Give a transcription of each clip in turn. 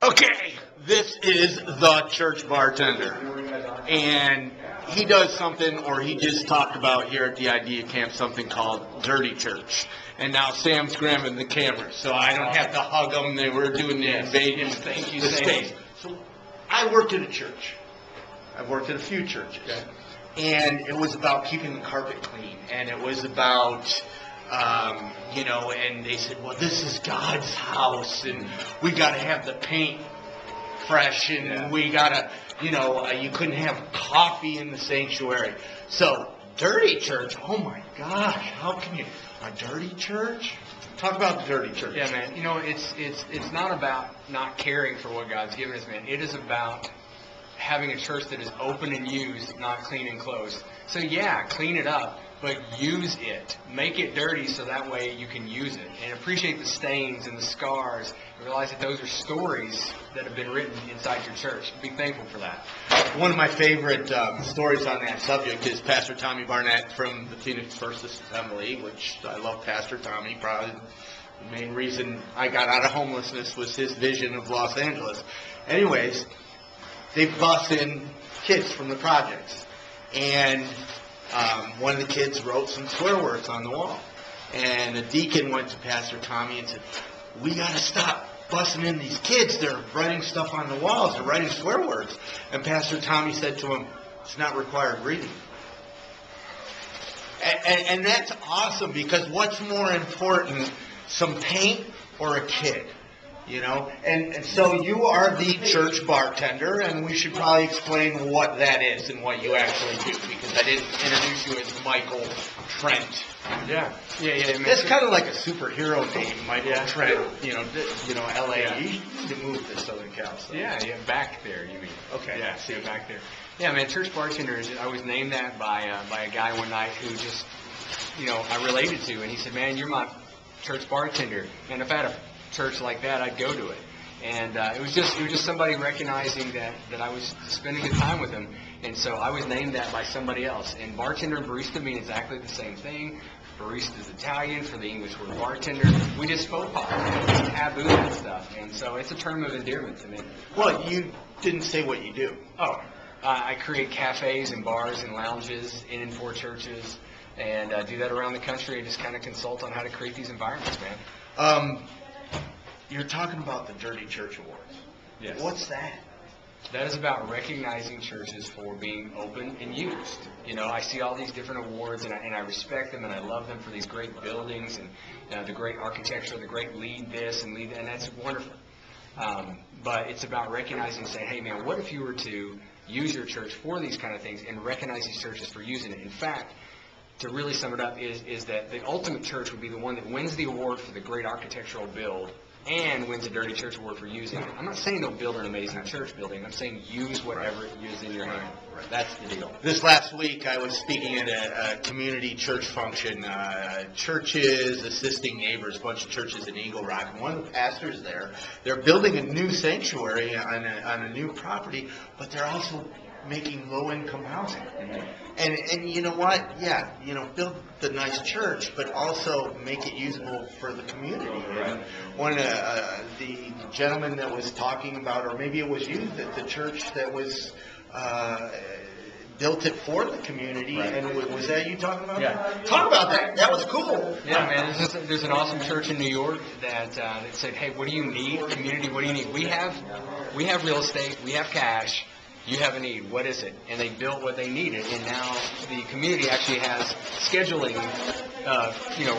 Okay, this is the Church Bartender, and he does something, or he just talked about here at the Idea Camp, something called Dirty Church. And now Sam's grabbing the camera, so I don't have to hug them. They were doing the invasion. Thank you, the Sam. space. So I worked at a church. I've worked at a few churches, and it was about keeping the carpet clean, and it was about and they said, well, this is God's house, and we got to have the paint fresh, and we got to, you couldn't have coffee in the sanctuary. So, dirty church, oh my gosh, how can you, a dirty church? Talk about the dirty church. Yeah, man, it's not about not caring for what God's given us, man. It is about having a church that is open and used, not clean and closed. So yeah, clean it up, but use it. Make it dirty so that way you can use it. And appreciate the stains and the scars. And realize that those are stories that have been written inside your church. Be thankful for that. One of my favorite stories on that subject is Pastor Tommy Barnett from the Phoenix First Assembly, which I love Pastor Tommy. Probably the main reason I got out of homelessness was his vision of Los Angeles. Anyways, they bus in kids from the projects. And one of the kids wrote some swear words on the wall. And a deacon went to Pastor Tommy and said, we got to stop busing in these kids. They're writing stuff on the walls. They're writing swear words. And Pastor Tommy said to him, it's not required reading. And that's awesome, because what's more important, some paint or a kid? And so you are the church bartender, and we should probably explain what that is and what you actually do, because I didn't introduce you as Michael Trent. Yeah. It's kind of like a superhero name, Michael Trent. LA. Yeah. You need to move to Southern Cal. So. Yeah, back there, you mean. Okay. Yeah, see, back there. Yeah, man, church bartender, I was named that by a guy one night who just, I related to, and he said, man, you're my church bartender. And if I had a church like that, I'd go to it. And it was just somebody recognizing that I was spending good time with him. And so I was named that by somebody else. And bartender and barista mean exactly the same thing. Barista is Italian for the English word bartender. We just spoke pop. We taboo that stuff. And so it's a term of endearment to me. Well, you didn't say what you do. Oh, I create cafes and bars and lounges in and for churches, and do that around the country, and just kind of consult on how to create these environments, man. You're talking about the Dirty Church Awards. Yes. What's that? That is about recognizing churches for being open and used. I see all these different awards, and I respect them, and I love them for these great buildings and the great architecture, the great lead this and lead that, and that's wonderful. But it's about recognizing and saying, hey, man, what if you were to use your church for these kind of things and recognize these churches for using it? In fact, to really sum it up is that the ultimate church would be the one that wins the award for the great architectural build and wins a Dirty Church Award for using it. I'm not saying they'll build an amazing church building. I'm saying use whatever is in your hand. That's the deal. This last week, I was speaking at a community church function, churches assisting neighbors, a bunch of churches in Eagle Rock. And one of the pastors there, they're building a new sanctuary on a new property, but they're also making low-income housing. And you know what? Yeah, build the nice church, but also make it usable for the community. And one of the gentleman that was talking about, or maybe it was you, that the church that was built it for the community, and was that you talking about? Yeah. Talk about that. That was cool. Yeah, man. There's an awesome church in New York that said, hey, what do you need? Community, what do you need? We have real estate. We have cash. You have a need. What is it? And they built what they needed, and now the community actually has scheduling,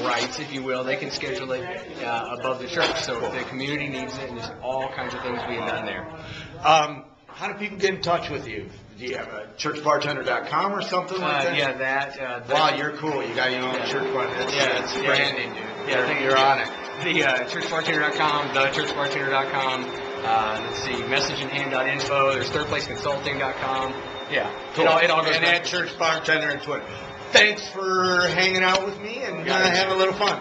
rights, if you will. They can schedule it above the church. So if the community needs it, and there's all kinds of things being done there. How do people get in touch with you? Do you have a churchbartender.com or something like that? Yeah, that. Wow, you're cool. You got your own church bartender. It's branding, dude. Yeah, I think you're on it. The churchbartender.com, thechurchbartender.com. Let's see, messageandhand.info. There's thirdplaceconsulting.com. Yeah, cool. It all goes. And at Church Bartender and Twitter. Thanks for hanging out with me and having a little fun.